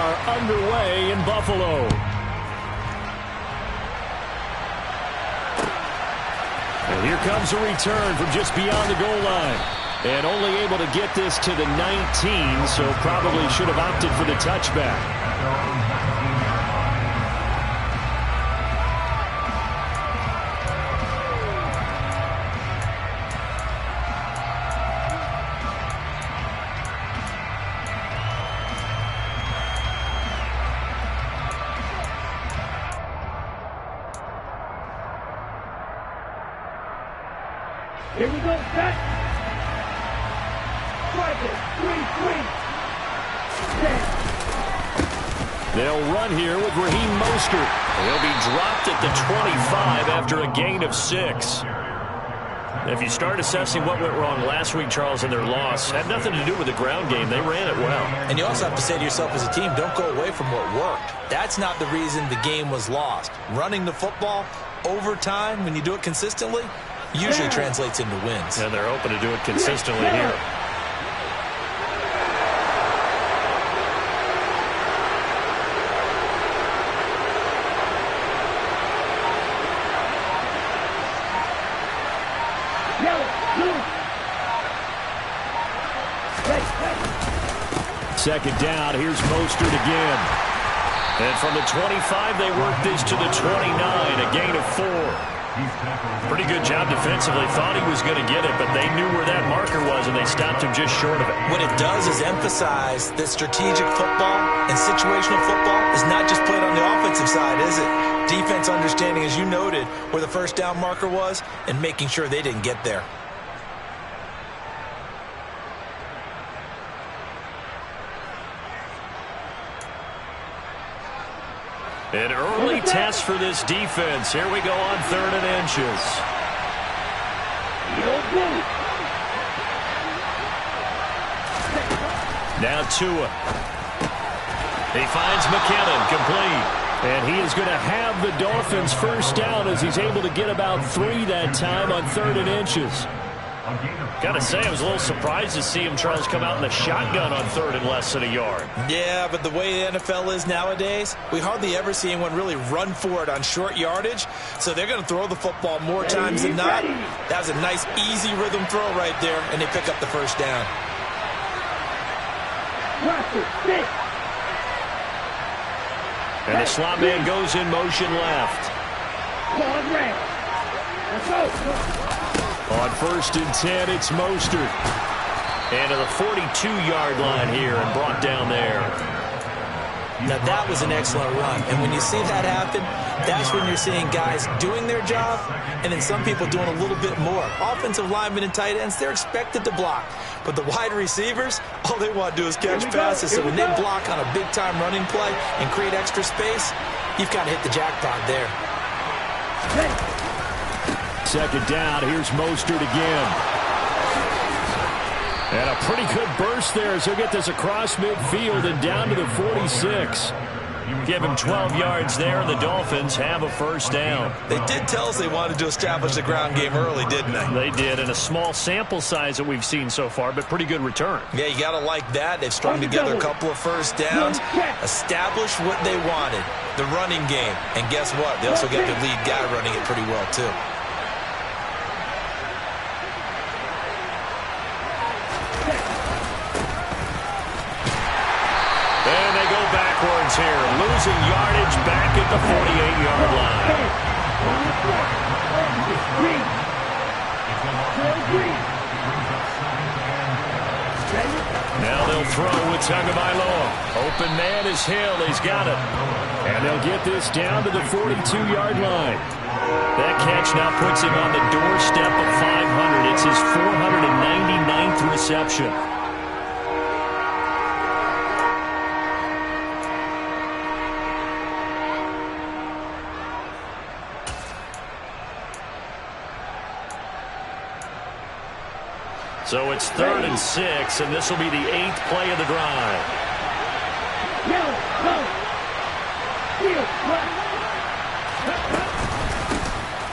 are underway in Buffalo. And here comes a return from just beyond the goal line. And only able to get this to the 19, so probably should have opted for the touchback. Here we go, set. Strike it. 3-3. They'll run here with Raheem Mostert. He'll be dropped at the 25 after a gain of 6. If you start assessing what went wrong last week, Charles, in their loss, had nothing to do with the ground game. They ran it well. And you also have to say to yourself as a team, don't go away from what worked. That's not the reason the game was lost. Running the football over time, when you do it consistently, usually translates into wins. And they're hoping to do it consistently here. Second down, here's Mostert again. And from the 25, they work this to the 29, a gain of 4. Pretty good job defensively. Thought he was going to get it, but they knew where that marker was, and they stopped him just short of it. What it does is emphasize that strategic football and situational football is not just played on the offensive side, is it? Defense understanding, as you noted, where the first down marker was and making sure they didn't get there. An early test for this defense. Here we go on 3rd and inches. Now Tua. He finds McKinnon, complete. And he is going to have the Dolphins first down as he's able to get about 3 that time on 3rd and inches. Got to say, I was a little surprised to see him, Charles, come out in the shotgun on 3rd and less than a yard. Yeah, but the way the NFL is nowadays, we hardly ever see anyone really run for it on short yardage. So they're going to throw the football more times than not. That was a nice, easy rhythm throw right there, and they pick up the first down. And the slot man goes in motion left. On 1st and 10, it's Mostert. And to the 42-yard line here and brought down there. Now, that was an excellent run. And when you see that happen, that's when you're seeing guys doing their job and then some people doing a little bit more. Offensive linemen and tight ends, they're expected to block. But the wide receivers, all they want to do is catch passes. So when they block on a big-time running play and create extra space, you've got to hit the jackpot there. Second down, here's Mostert again. And a pretty good burst there as he'll get this across midfield and down to the 46. Give him 12 yards there, and the Dolphins have a first down. They did tell us they wanted to establish the ground game early, didn't they? They did, in a small sample size that we've seen so far, but pretty good return. Yeah, you got to like that. They've strung together a couple of first downs, established what they wanted, the running game. And guess what? They also got their lead guy running it pretty well, too. And they go backwards here, losing yardage back at the 48-yard line. Now they'll throw with Tagovailoa. Open man is Hill. He's got it. And they'll get this down to the 42-yard line. That catch now puts him on the doorstep of 500. It's his 499th reception. So it's 3rd and 6, and this will be the 8th play of the drive.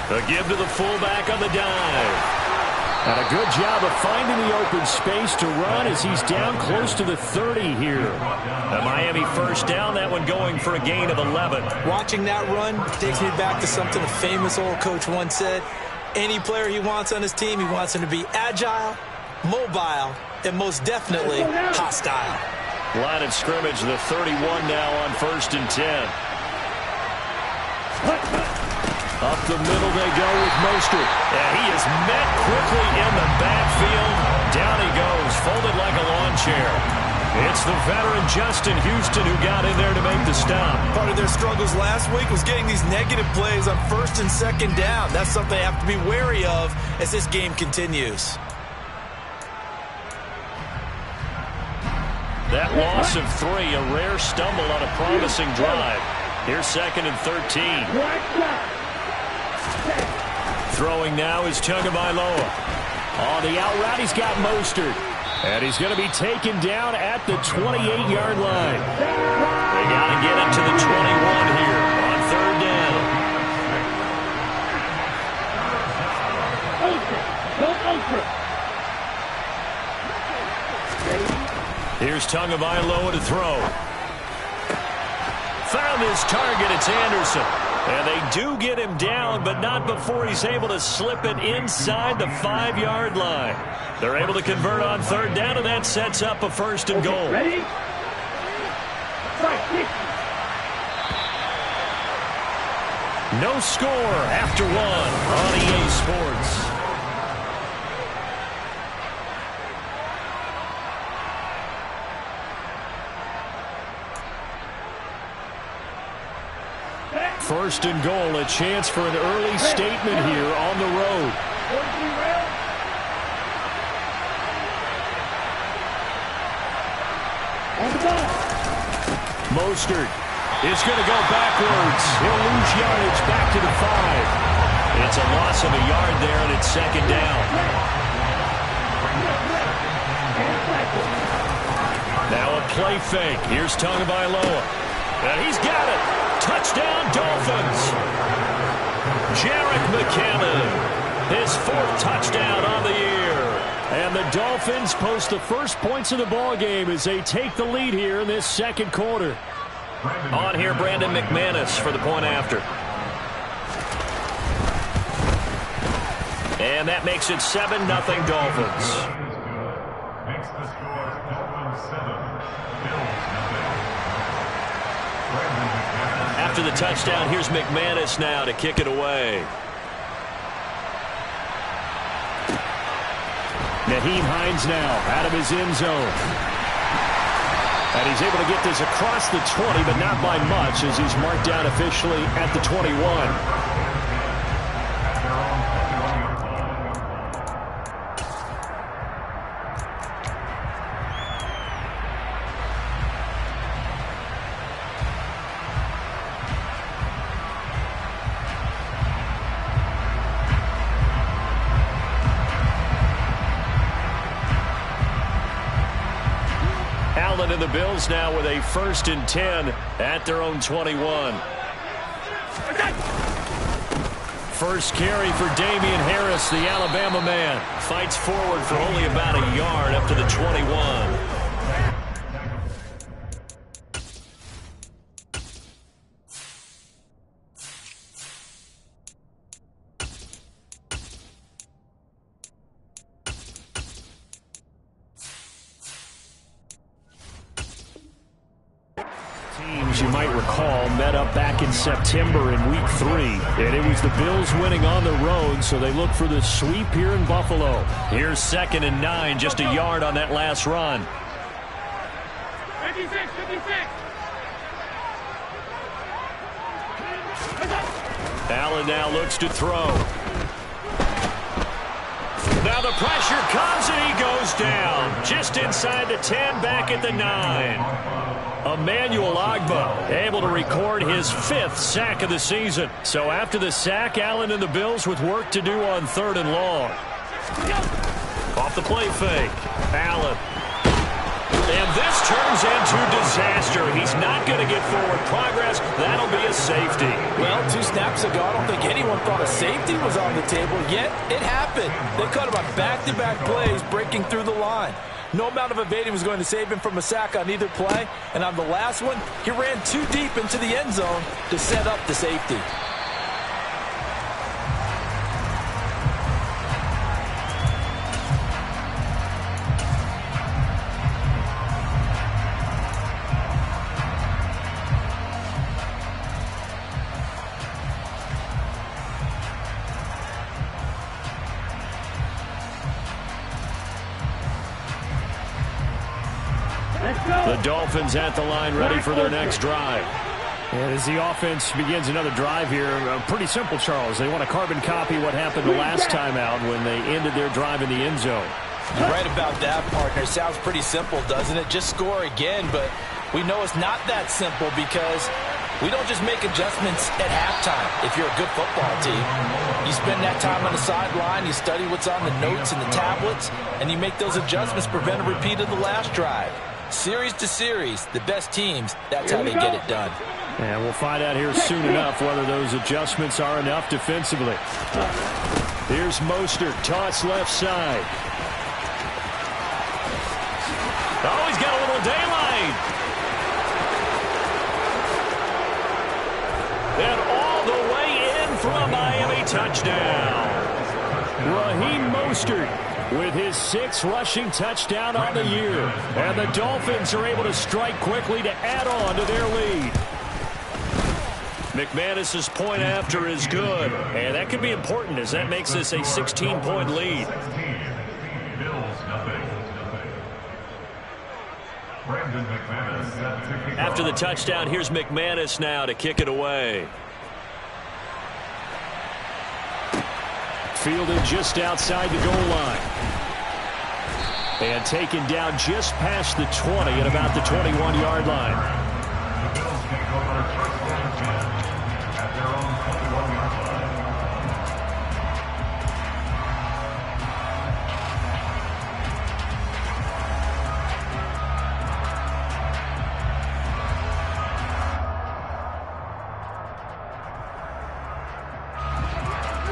A give to the fullback on the dive. And a good job of finding the open space to run as he's down close to the 30 here. A Miami first down, that one going for a gain of 11. Watching that run takes me back to something a famous old coach once said. Any player he wants on his team, he wants him to be agile, mobile, and most definitely hostile. Line of scrimmage, the 31 now on 1st and 10. Up the middle they go with Mostert. And he is met quickly in the backfield. Down he goes, folded like a lawn chair. It's the veteran Justin Houston who got in there to make the stop. Part of their struggles last week was getting these negative plays on 1st and 2nd down. That's something they have to be wary of as this game continues. That loss of 3, a rare stumble on a promising drive. Here's 2nd and 13. Throwing now is Tagovailoa. On the out route, he's got Mostert. And he's going to be taken down at the 28-yard line. They got to get him to the 21 here on 3rd down. Here's Tagovailoa to throw. Found his target. It's Anderson. And they do get him down, but not before he's able to slip it inside the 5-yard line. They're able to convert on 3rd down, and that sets up a 1st and goal. Ready? No score after 1 on EA Sports. First and goal, a chance for an early statement here on the road. Mostert is going to go backwards. He'll lose yardage back to the 5. It's a loss of a yard there, and it's 2nd down. Now a play fake. Here's Tagovailoa. And he's got it. Touchdown, Dolphins. Jerick McKinnon, his 4th touchdown on the year. And the Dolphins post the first points of the ball game as they take the lead here in this 2nd quarter. On here, Brandon McManus for the point after. And that makes it 7-0 Dolphins. Makes the score Dolphins 7, BILLZ nothing. After the touchdown, here's McManus now to kick it away. Nyheim Hines now out of his end zone. And he's able to get this across the 20, but not by much as he's marked down officially at the 21. And the Bills now with a 1st and 10 at their own 21. First carry for Damian Harris, the Alabama man. Fights forward for only about a yard up to the 21. You might recall, met up back in September in Week 3, and it was the Bills winning on the road, so they look for the sweep here in Buffalo. Here's 2nd and 9, just a yard on that last run. 56. Allen now looks to throw. Now the pressure comes, and he goes down. Just inside the 10, back at the 9. Emmanuel Ogbah able to record his 5th sack of the season. So after the sack, Allen and the Bills with work to do on 3rd and long. Off the play fake. Allen And this turns into disaster. He's not going to get forward progress. That'll be a safety. Well, 2 snaps ago, I don't think anyone thought a safety was on the table, yet it happened. They caught him on back-to-back plays breaking through the line. No amount of evading was going to save him from a sack on either play. And on the last one, he ran too deep into the end zone to set up the safety. The Dolphins at the line, ready for their next drive. And as the offense begins another drive here, pretty simple, Charles. They want to carbon copy what happened the last time out when they ended their drive in the end zone. You're right about that, partner. Sounds pretty simple, doesn't it? Just score again, but we know it's not that simple because we don't just make adjustments at halftime if you're a good football team. You spend that time on the sideline, you study what's on the notes and the tablets, and you make those adjustments, prevent a repeat of the last drive. Series to series, the best teams, that's how they get it done. And we'll find out here soon enough whether those adjustments are enough defensively. Here's Mostert, toss left side. Oh, he's got a little daylight. And all the way in for a Miami touchdown. Raheem Mostert with his 6th rushing touchdown on the year. And the Dolphins are able to strike quickly to add on to their lead. McManus's point after is good. And that could be important as that makes this a 16-point lead. After the touchdown, here's McManus now to kick it away. Fielded just outside the goal line. And taken down just past the 20 at about the 21-yard line. The Bills take over first and 10 at their own 21-yard line.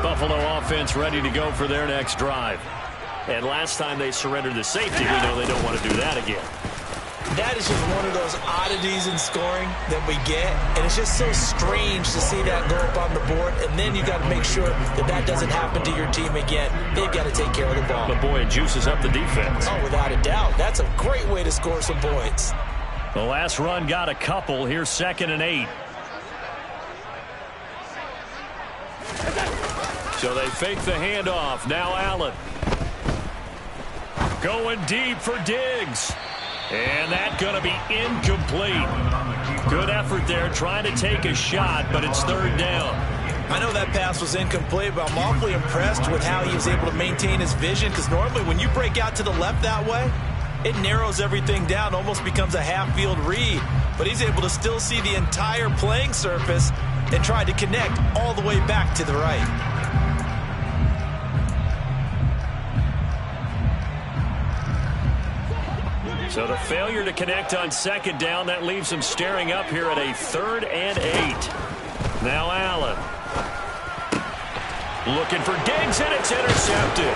Buffalo offense ready to go for their next drive. And last time they surrendered the safety, we know they don't want to do that again. That is just one of those oddities in scoring that we get. And it's just so strange to see that go up on the board. And then you got to make sure that that doesn't happen to your team again. They've got to take care of the ball. But boy, it juices up the defense. Oh, without a doubt. That's a great way to score some points. The last run got a couple. Here's 2nd and 8. So they fake the handoff. Now Allen. Going deep for Diggs. And that's going to be incomplete. Good effort there trying to take a shot, but it's 3rd down. I know that pass was incomplete, but I'm awfully impressed with how he was able to maintain his vision, because normally when you break out to the left that way, it narrows everything down, almost becomes a half-field read. But he's able to still see the entire playing surface and try to connect all the way back to the right. So the failure to connect on 2nd down, that leaves him staring up here at a 3rd and 8. Now Allen. Looking for Diggs, and it's intercepted.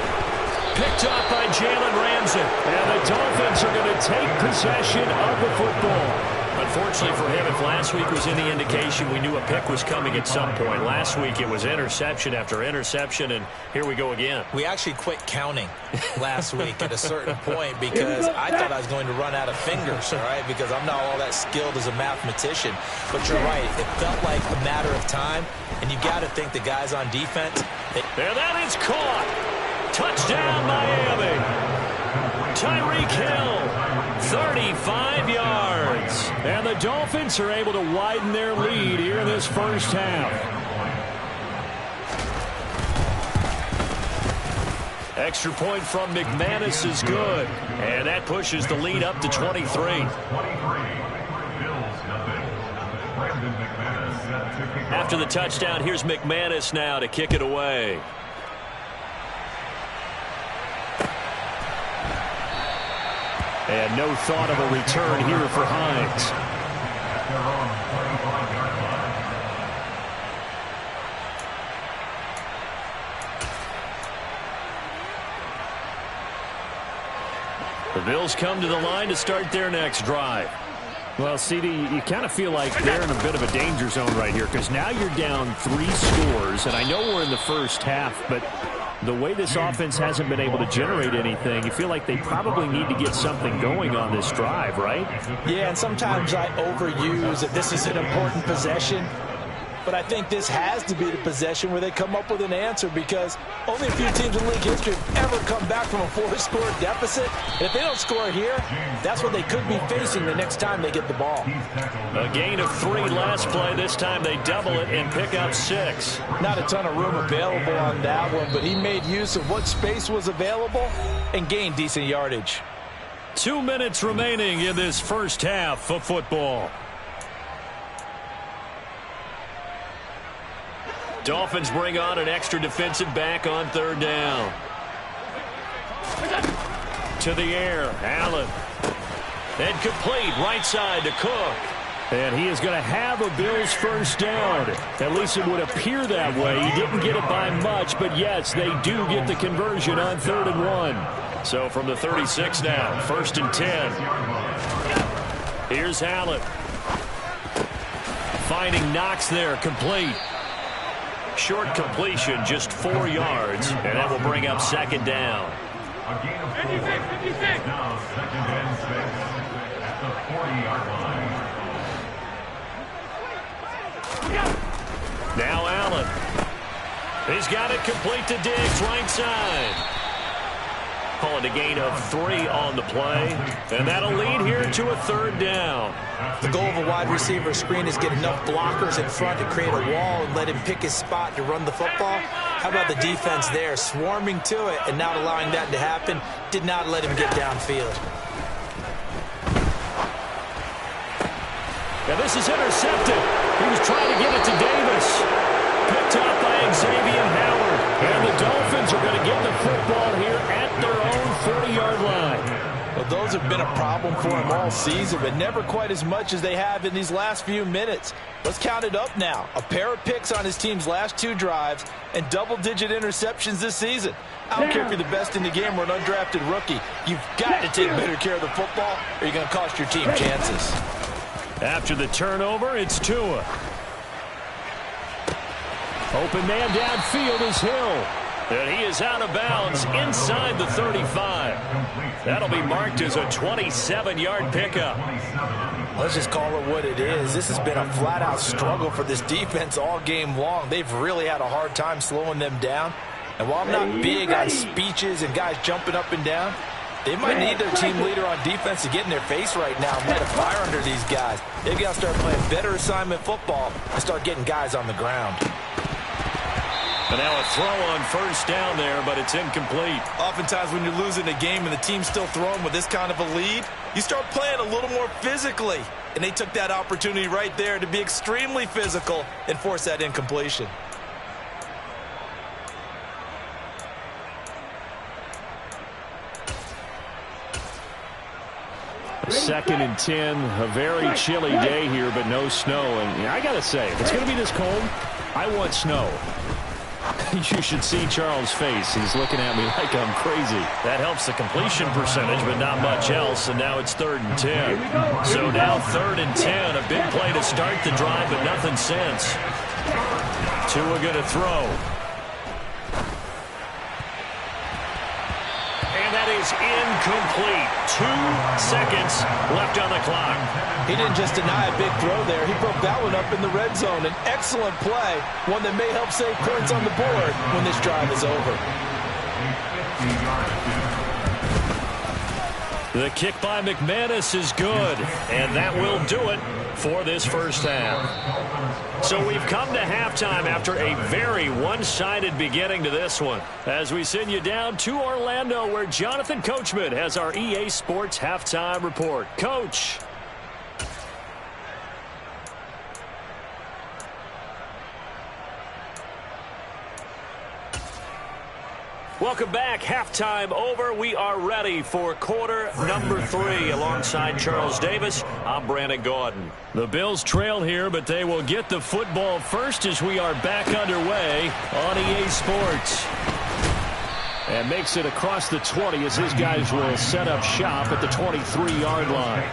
Picked up by Jalen Ramsey. And the Dolphins are going to take possession of the football. Unfortunately for him, if last week was any indication, we knew a pick was coming at some point. Last week it was interception after interception, and here we go again. We actually quit counting last week at a certain point because I thought I was going to run out of fingers, all right, because I'm not all that skilled as a mathematician. But you're right. It felt like a matter of time, and you got to think the guys on defense. And that is caught. Touchdown, Miami. Tyreek Hill, 35 yards. And the Dolphins are able to widen their lead here in this first half. Extra point from McManus is good. And that pushes the lead up to 23. After the touchdown, here's McManus now to kick it away. And no thought of a return here for Hines. At their own 35-yard line. The Bills come to the line to start their next drive. Well, CD, you kind of feel like they're in a bit of a danger zone right here because now you're down 3 scores, and I know we're in the first half, but the way this offense hasn't been able to generate anything, you feel like they probably need to get something going on this drive, right? Yeah, and sometimes I overuse that this is an important possession. But I think this has to be the possession where they come up with an answer because only a few teams in league history have ever come back from a 4-score deficit. And if they don't score here, that's what they could be facing the next time they get the ball. A gain of 3 last play. This time they double it and pick up 6. Not a ton of room available on that one, but he made use of what space was available and gained decent yardage. 2 minutes remaining in this first half of football. Dolphins bring on an extra defensive back on 3rd down. To the air, Allen. And complete right side to Cook. And he is going to have a Bills first down. At least it would appear that way. He didn't get it by much, but yes, they do get the conversion on 3rd and 1. So from the 36 now, 1st and 10. Here's Allen. Finding Knox there, complete. Short completion, just 4 yards, and that will bring up 2nd down. A gain of 4. Now 2nd and 6 at the 40-yard line. Now Allen. He's got it complete to Diggs, right side. Calling a gain of 3 on the play, and that'll lead here to a 3rd down. The goal of a wide receiver screen is get enough blockers in front to create a wall and let him pick his spot to run the football. How about the defense there, swarming to it and not allowing that to happen? Did not let him get downfield. Now this is intercepted. He was trying to get it to Davis. Picked up by Xavier Howard. And the Dolphins are going to get the football here at their own 40-yard line. Well, those have been a problem for him all season, but never quite as much as they have in these last few minutes. Let's count it up now. A pair of picks on his team's last 2 drives and double-digit interceptions this season. I don't care if you're the best in the game or an undrafted rookie. You've got to take better care of the football or you're going to cost your team chances. After the turnover, it's Tua. Open man downfield is Hill. And he is out of bounds inside the 35. That'll be marked as a 27-yard pickup. Let's just call it what it is. This has been a flat-out struggle for this defense all game long. They've really had a hard time slowing them down. And while I'm not big on speeches and guys jumping up and down, they might need their team leader on defense to get in their face right now and light a fire under these guys. They've got to start playing better assignment football and start getting guys on the ground. And now a throw on 1st down there, but it's incomplete. Oftentimes when you're losing a game and the team's still throwing with this kind of a lead, you start playing a little more physically. And they took that opportunity right there to be extremely physical and force that incompletion. Second and 10, a very chilly day here, but no snow. And I got to say, if it's going to be this cold, I want snow. You should see Charles' face. He's looking at me like I'm crazy. That helps the completion percentage, but not much else. And now it's 3rd and 10. So now 3rd and 10. A big play to start the drive, but nothing since. Tua going to throw. And that is incomplete. 2 seconds left on the clock. He didn't just deny a big throw there. He broke that one up in the red zone. An excellent play, one that may help save points on the board when this drive is over. The kick by McManus is good, and that will do it for this first half. So we've come to halftime after a very one-sided beginning to this one, as we send you down to Orlando, where Jonathan Coachman has our EA Sports halftime report. Coach. Welcome back. Halftime over. We are ready for quarter number 3. Alongside Charles Davis, I'm Brandon Gaudin. The Bills trail here, but they will get the football first as we are back underway on EA Sports. And makes it across the 20 as his guys will set up shop at the 23-yard line.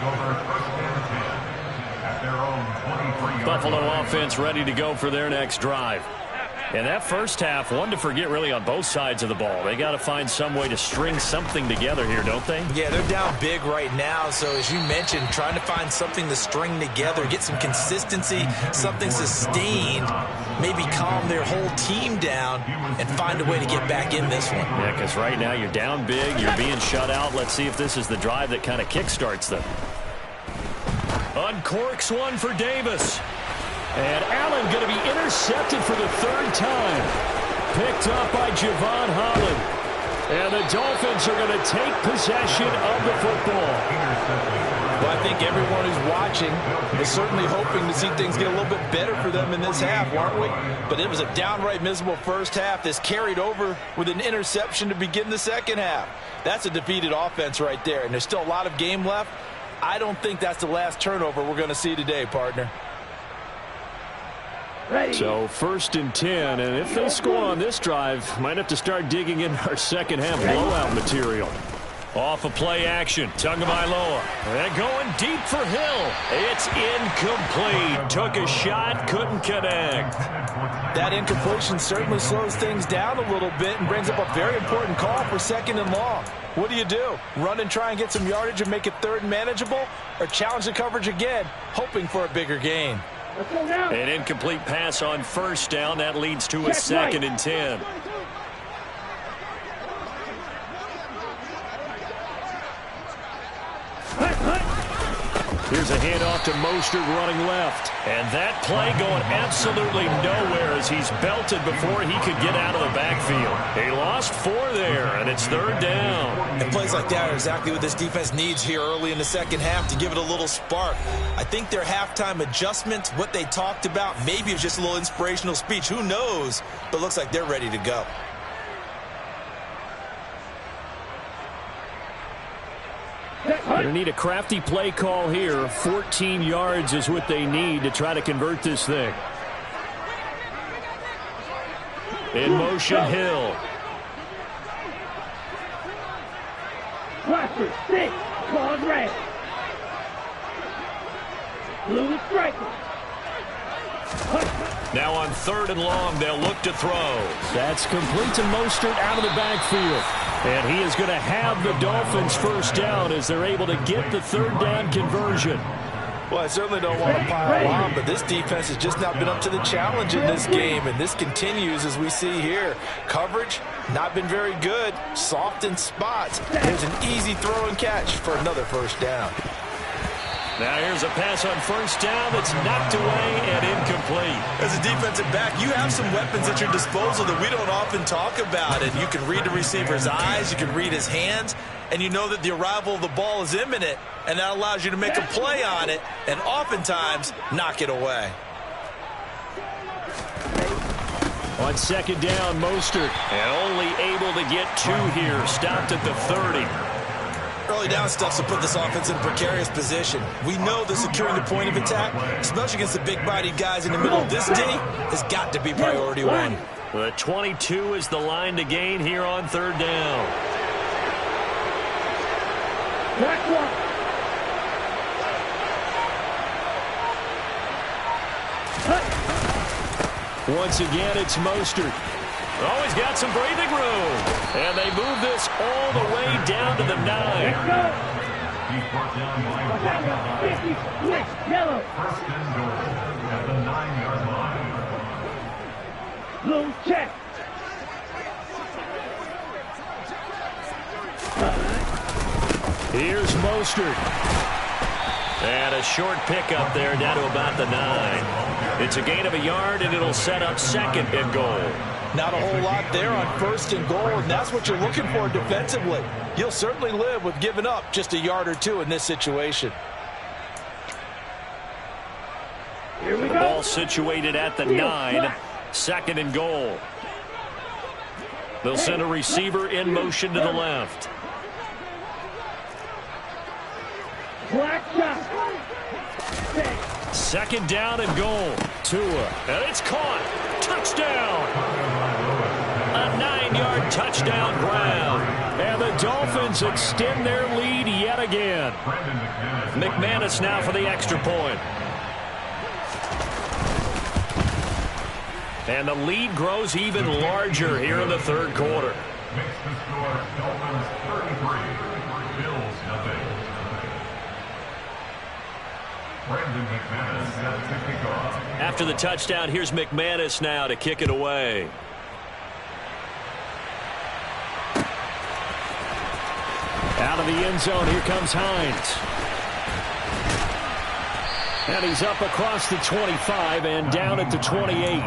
Buffalo offense ready to go for their next drive. And that first half, one to forget really on both sides of the ball. They got to find some way to string something together here, don't they? Yeah, they're down big right now. So as you mentioned, trying to find something to string together, get some consistency, something sustained, maybe calm their whole team down and find a way to get back in this one. Yeah, because right now you're down big, you're being shut out. Let's see if this is the drive that kind of kickstarts them. Uncorks one for Davis. And Allen going to be intercepted for the 3rd time. Picked up by Javon Holland. And the Dolphins are going to take possession of the football. Well, I think everyone who's watching is certainly hoping to see things get a little bit better for them in this half, aren't we? But it was a downright miserable first half. This carried over with an interception to begin the second half. That's a defeated offense right there. And there's still a lot of game left. I don't think that's the last turnover we're going to see today, partner. So 1st and 10, and if they score on this drive, might have to start digging in our second half blowout material. Off of play action, Tagovailoa. And going deep for Hill. It's incomplete. Took a shot, couldn't connect. That incompletion certainly slows things down a little bit and brings up a very important call for 2nd and long. What do? Run and try and get some yardage and make it 3rd and manageable? Or challenge the coverage again, hoping for a bigger gain? An incomplete pass on 1st down. That leads to a 2nd and 10. Here's a handoff to Mostert running left. And that play going absolutely nowhere as he's belted before he could get out of the backfield. He lost 4 there, and it's 3rd down. And plays like that are exactly what this defense needs here early in the second half to give it a little spark. I think their halftime adjustment, what they talked about, maybe it was just a little inspirational speech. Who knows? But it looks like they're ready to go. They need a crafty play call here. 14 yards is what they need to try to convert this thing. In motion, Hill. Watford, 6, claws red. Blue striker. Now on 3rd and long, they'll look to throw. That's complete to Mostert out of the backfield. And he is going to have the Dolphins 1st down as they're able to get the 3rd down conversion. Well, I certainly don't want to pile on, but this defense has just not been up to the challenge in this game, and this continues as we see here. Coverage, not been very good. Soft in spots. There's an easy throw and catch for another 1st down. Now here's a pass on 1st down that's knocked away and incomplete. As a defensive back, you have some weapons at your disposal that we don't often talk about. And you can read the receiver's eyes, you can read his hands, and you know that the arrival of the ball is imminent, and that allows you to make a play on it and oftentimes knock it away. On 2nd down, Mostert, and only able to get 2 here. Stopped at the 30. Early down stuff to put this offense in a precarious position. We know that securing the point of attack, especially against the big-bodied guys in the middle of this D, has got to be priority 1. The 22 is the line to gain here on 3rd down. Once again, it's Mostert. Oh, he's got some breathing room. And they move this all the way down to the 9. He's brought down by 50, switch, yellow. 1st and goal at the 9-yard line. Blue check. Here's Mostert. And a short pickup there down to about the 9. It's a gain of a yard, and it'll set up 2nd and goal. Not a whole lot there on 1st and goal, and that's what you're looking for defensively. You'll certainly live with giving up just a yard or 2 in this situation. Here we The go. ball situated at the 9. 2nd and goal. They'll send a receiver in motion to the left. Black shot. Second down and goal. Tua. And it's caught. Touchdown. A 9-yard touchdown grab. And the Dolphins extend their lead yet again. McManus now for the extra point. And the lead grows even larger here in the third quarter. Makes the score Dolphins 33, Bills nothing. Brandon McManus has to kick off. After the touchdown, here's McManus now to kick it away. Out of the end zone, here comes Hines. And he's up across the 25 and down at the 28. The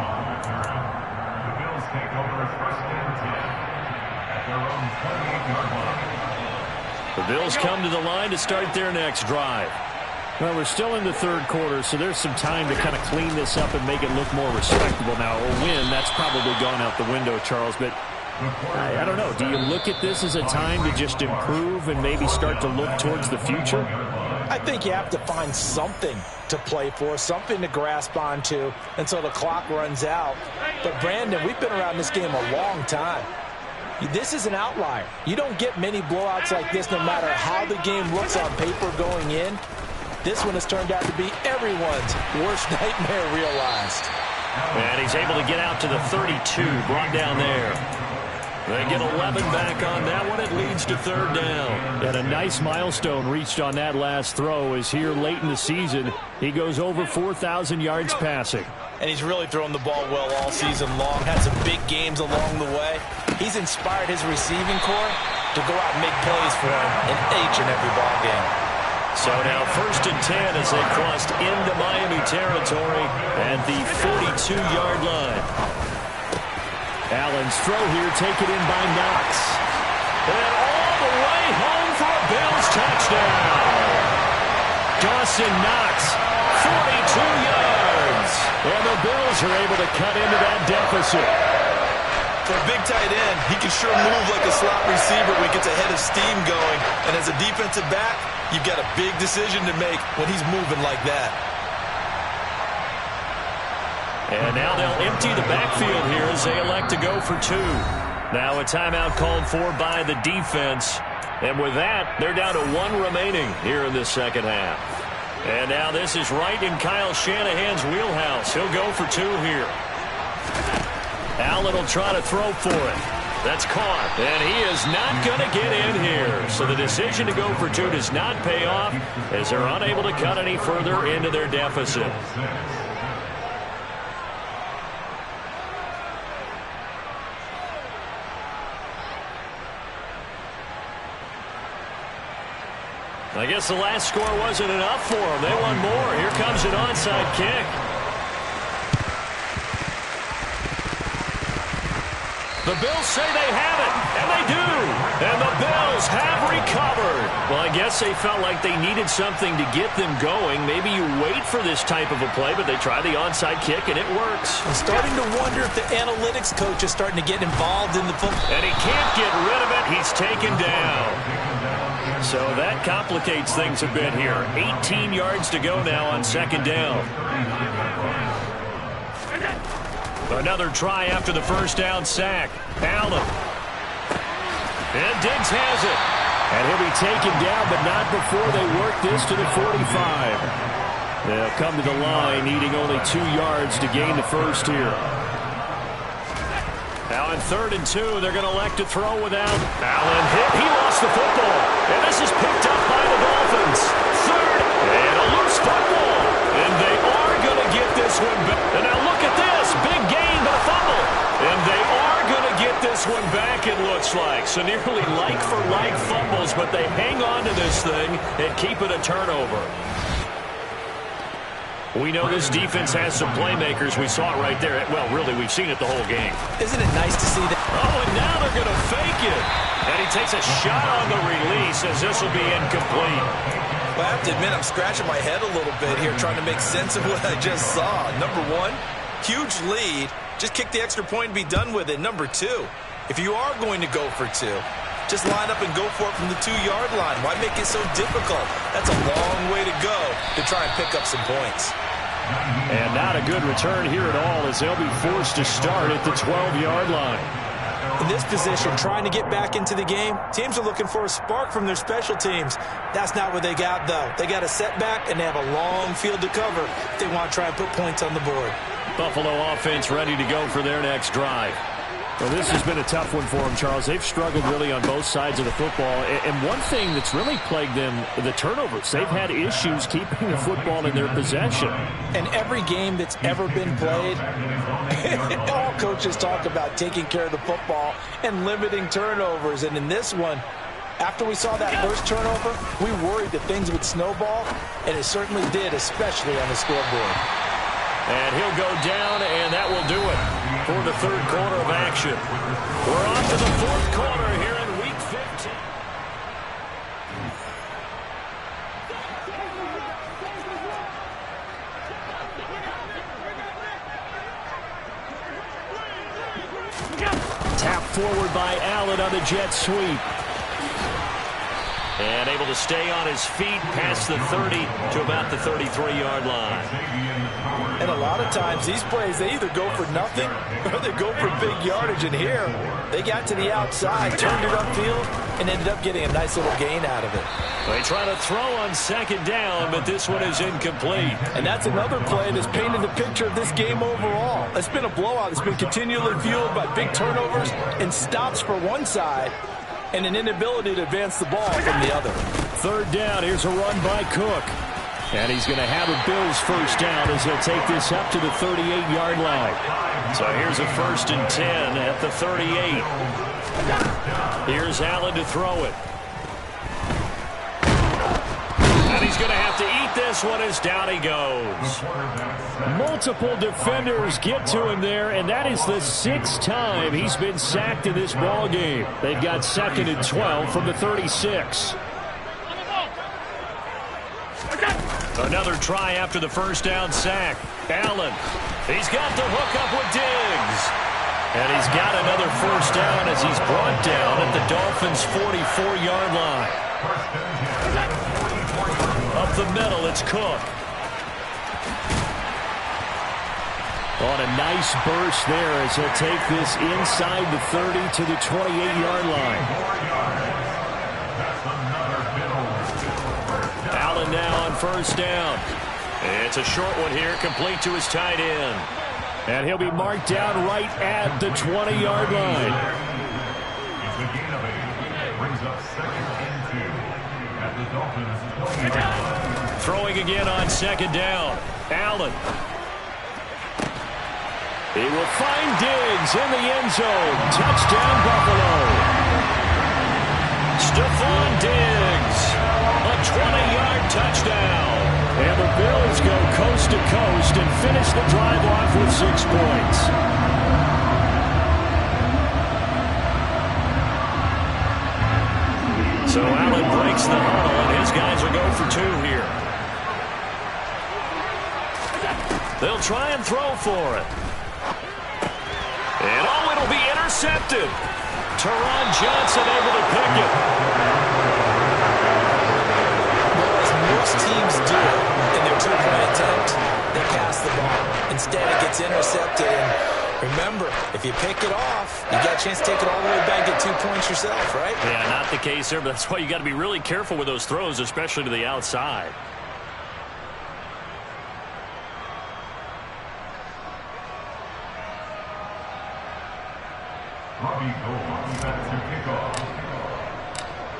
Bills take over first and 10 at their own 28-yard line. The Bills come to the line to start their next drive. Well, we're still in the third quarter, so there's some time to kind of clean this up and make it look more respectable. Now, a win, that's probably gone out the window, Charles, but I don't know. Do you look at this as a time to just improve and maybe start to look towards the future? I think you have to find something to play for, something to grasp onto until the clock runs out. But, Brandon, we've been around this game a long time. This is an outlier. You don't get many blowouts like this no matter how the game looks on paper going in. This one has turned out to be everyone's worst nightmare realized. And he's able to get out to the 32, brought down there. They get 11 back on that one. It leads to third down. And a nice milestone reached on that last throw is here late in the season. He goes over 4,000 yards passing. And he's really thrown the ball well all season long. Had some big games along the way. He's inspired his receiving corps to go out and make plays for him in each and every ball game. So now first and 10 as they crossed into Miami territory at the 42-yard line. Allen's throw here taken in by Knox. And all the way home for a Bills touchdown. Dawson Knox, 42 yards. And the Bills are able to cut into that deficit. For a big tight end, he can sure move like a slot receiver when he gets a head of steam going. And as a defensive back, you've got a big decision to make when he's moving like that. And now they'll empty the backfield here as they elect to go for two. Now a timeout called for by the defense. And with that, they're down to one remaining here in this second half. And now this is right in Kyle Shanahan's wheelhouse. He'll go for two here. Allen will try to throw for it. That's caught. And he is not going to get in here. So the decision to go for two does not pay off as they're unable to cut any further into their deficit. I guess the last score wasn't enough for them. They want more. Here comes an onside kick. The Bills say they have it, and they do. And the Bills have recovered. Well, I guess they felt like they needed something to get them going. Maybe you wait for this type of a play, but they try the onside kick, and it works. I'm starting to wonder if the analytics coach is starting to get involved in the football. And he can't get rid of it. He's taken down. So that complicates things a bit here. 18 yards to go now on second down. Another try after the first down sack. Allen. And Diggs has it. And he'll be taken down, but not before they work this to the 45. They'll come to the line, needing only 2 yards to gain the first here. Now on 3rd and 2, they're going to elect to throw without Allen. He lost the football. And this is picked up by the Dolphins. 3rd, and a loose football. And they are going to get this one back. And now look at this. Big gain, but a fumble. And they are going to get this one back, it looks like. So nearly like-for-like fumbles, but they hang on to this thing and keep it a turnover. We know this defense has some playmakers. We saw it right there. Well, really, we've seen it the whole game. Isn't it nice to see that? Oh, and now they're going to fake it. And he takes a shot on the release as this will be incomplete. Well, I have to admit, I'm scratching my head a little bit here trying to make sense of what I just saw. Number one, huge lead. Just kick the extra point and be done with it. Number two, If you are going to go for two, just line up and go for it from the 2-yard line. Why make it so difficult? That's a long way to go to try and pick up some points. And not a good return here at all as they'll be forced to start at the 12-yard line. In this position, trying to get back into the game, teams are looking for a spark from their special teams. That's not what they got, though. They got a setback, and they have a long field to cover if they want to try and put points on the board. Buffalo offense ready to go for their next drive. Well, this has been a tough one for them, Charles. They've struggled really on both sides of the football. And one thing that's really plagued them, the turnovers. They've had issues keeping the football in their possession. In every game that's ever been played, all coaches talk about taking care of the football and limiting turnovers. And in this one, after we saw that first turnover, we worried that things would snowball, and it certainly did, especially on the scoreboard. And he'll go down, and that will do it for the third quarter of action. We're on to the fourth quarter here in Week 15. Tap forward by Allen on the jet sweep. And able to stay on his feet past the 30 to about the 33-yard line. And a lot of times these plays, they either go for nothing or they go for big yardage. And here, they got to the outside, turned it upfield, and ended up getting a nice little gain out of it. They try to throw on second down, but this one is incomplete. And that's another play that's painted the picture of this game overall. It's been a blowout. It's been continually fueled by big turnovers and stops for one side and an inability to advance the ball from the other. Third down, here's a run by Cook. And he's going to have a Bills first down as he'll take this up to the 38-yard line. So here's a 1st and 10 at the 38. Here's Allen to throw it. And he's going to have to eat this one as down he goes. Multiple defenders get to him there, and that is the 6th time he's been sacked in this ball game. They've got 2nd and 12 from the 36. Another try after the first down sack. Allen, he's got the hook up with Diggs. And he's got another first down as he's brought down at the Dolphins' 44-yard line. Up the middle, it's Cook. On a nice burst there as he'll take this inside the 30 to the 28-yard line. Allen now on first down. It's a short one here, complete to his tight end. And he'll be marked down right at the 20-yard line. Throwing again on second down. Allen. He will find Diggs in the end zone. Touchdown, Buffalo. Stephon Diggs. A 20-yard touchdown. And the Bills go coast to coast and finish the drive off with 6 points. So Allen breaks the huddle, and his guys will go for 2 here. They'll try and throw for it. And oh, it'll be intercepted. Teron Johnson able to pick it. Well, as most teams do in their two-point attempt, they pass the ball. Instead, it gets intercepted. And remember, if you pick it off, you got a chance to take it all the way back, get 2 points yourself, right? Yeah, not the case there, but that's why you got to be really careful with those throws, especially to the outside.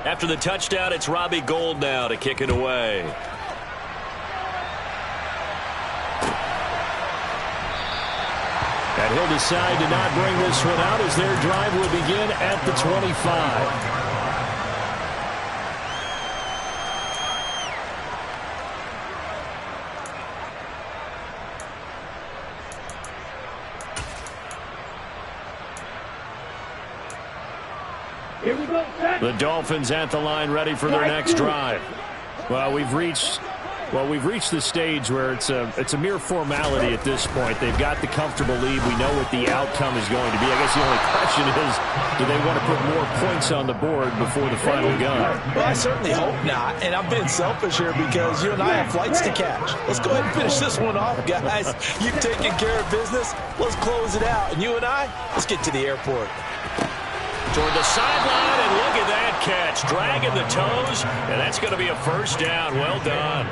After the touchdown, it's Robbie Gould now to kick it away. And he'll decide to not bring this one out as their drive will begin at the 25. Here we go, set. The Dolphins at the line ready for their next drive. Well, we've reached Well, we've reached the stage where it's a mere formality at this point. They've got the comfortable lead. We know what the outcome is going to be. I guess the only question is, do they want to put more points on the board before the final gun? Well, I certainly hope not. And I'm being selfish here because you and I have flights to catch. Let's go ahead and finish this one off, guys. You've taken care of business. Let's close it out. And you and I, let's get to the airport. Toward the sideline, and look at that catch. Dragging the toes, and that's going to be a first down. Well done.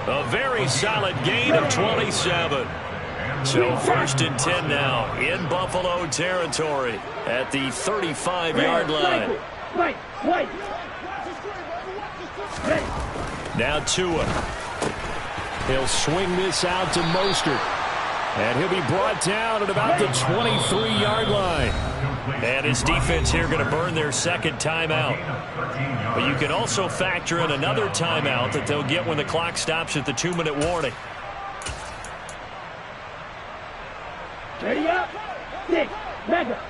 A very solid gain of 27. So 1st and 10 now in Buffalo territory at the 35-yard line. Now Tua. He'll swing this out to Mostert. And he'll be brought down at about the 23-yard line. And his defense here going to burn their second timeout. But you can also factor in another timeout that they'll get when the clock stops at the 2-minute warning. Ready up. 6. Back up.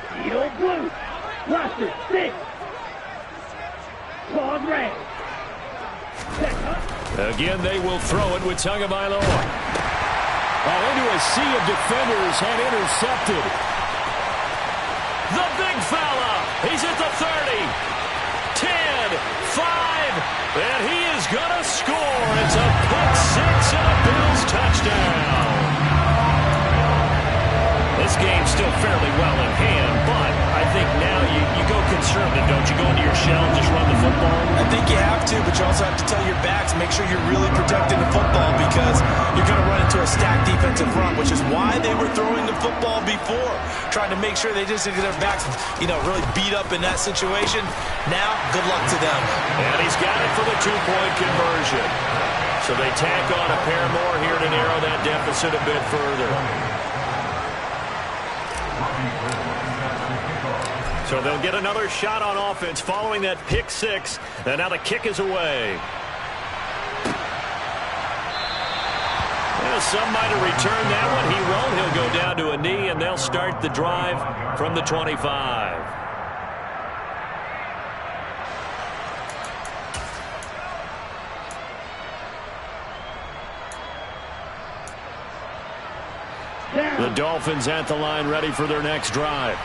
Steel blue. Roster 6. Claude Ray. Again, they will throw it with Tagovailoa. Into a sea of defenders and intercepted. The big fella. He's at the 30. 10, 5, and he is going to score. It's a pick 6 and a Bills touchdown. This game's still fairly well in hand, but I think now you go conservative, don't you? Go into your shell and just run the football? I think you have to, but you also have to tell your backs, make sure you're really protecting the football because you're going to run into a stacked defensive front, which is why they were throwing the football before, trying to make sure they just get their backs, really beat up in that situation. Now, good luck to them. And he's got it for the 2-point conversion. So they tack on a pair more here to narrow that deficit a bit further. So they'll get another shot on offense following that pick 6. And now the kick is away. Well, some might have returned that one. He won't. He'll go down to a knee, and they'll start the drive from the 25. The Dolphins at the line ready for their next drive.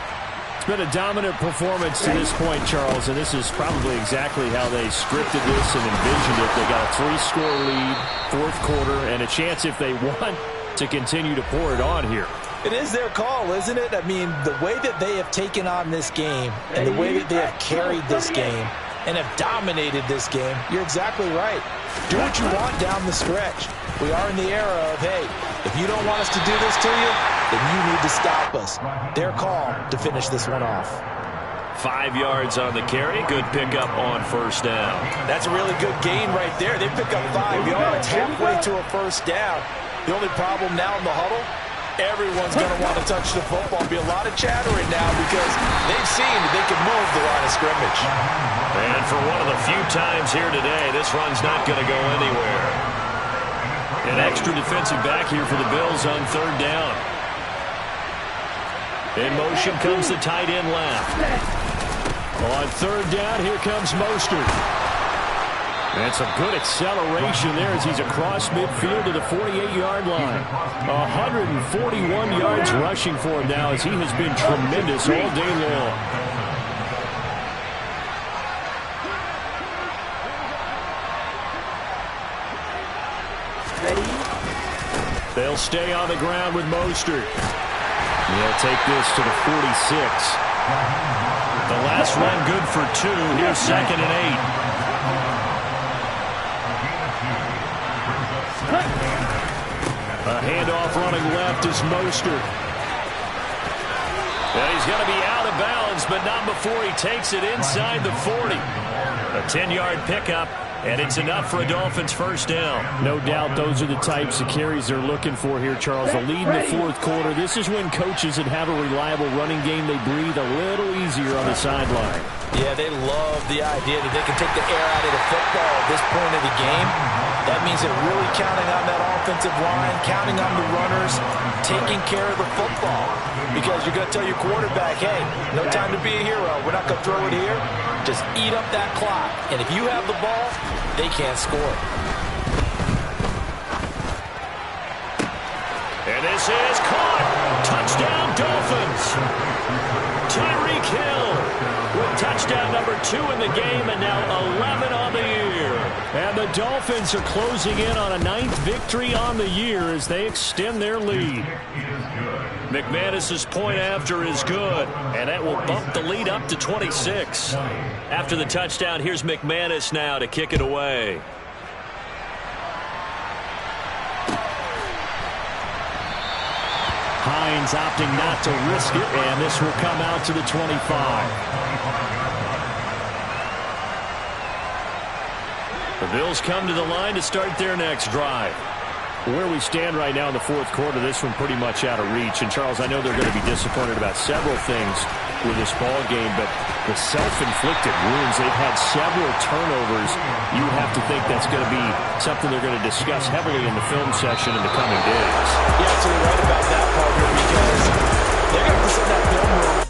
It's been a dominant performance to this point, Charles, and this is probably exactly how they scripted this and envisioned it. They got a 3-score lead, 4th quarter, and a chance, if they want, to continue to pour it on here. It is their call, isn't it? I mean, the way that they have taken on this game and the way that they have carried this game and have dominated this game, you're exactly right. Do what you want down the stretch. We are in the era of, hey, if you don't want us to do this to you, then you need to stop us. Their call to finish this one off. 5 yards on the carry. Good pickup on 1st down. That's a really good gain right there. They pick up 5 yards halfway to a 1st down. The only problem now in the huddle, everyone's going to want to touch the football. Be a lot of chattering now because they've seen that they can move the line of scrimmage. And for one of the few times here today, this run's not going to go anywhere. An extra defensive back here for the Bills on 3rd down. In motion comes the tight end left. On 3rd down, here comes Mostert. And some good acceleration there as he's across midfield to the 48-yard line. 141 yards rushing for him now as he has been tremendous all day long. They'll stay on the ground with Mostert. They'll take this to the 46. The last run good for 2. Here's 2nd and 8. A handoff running left is Mostert. And he's going to be out of bounds, but not before he takes it inside the 40. A 10-yard pickup. And it's enough for a Dolphins 1st down. No doubt those are the types of carries they're looking for here, Charles. The lead in the 4th quarter. This is when coaches that have a reliable running game, they breathe a little easier on the sideline. Yeah, they love the idea that they can take the air out of the football at this point of the game. That means they're really counting on that offensive line, counting on the runners, taking care of the football. Because you're going to tell your quarterback, hey, no time to be a hero. We're not going to throw it here. Just eat up that clock. And if you have the ball, they can't score. And this is caught. Touchdown, Dolphins. Tyreek Hill with touchdown number 2 in the game and now 11 on the year. And the Dolphins are closing in on a 9th victory on the year as they extend their lead. McManus's point after is good, and that will bump the lead up to 26. After the touchdown, here's McManus now to kick it away. Hines opting not to risk it, and this will come out to the 25. The Bills come to the line to start their next drive. Where we stand right now in the fourth quarter, this one pretty much out of reach. And, Charles, I know they're going to be disappointed about several things with this ball game, but the self-inflicted wounds, they've had several turnovers. You have to think that's going to be something they're going to discuss heavily in the film session in the coming days. Yeah, absolutely right about that part here, because they're going to present that film room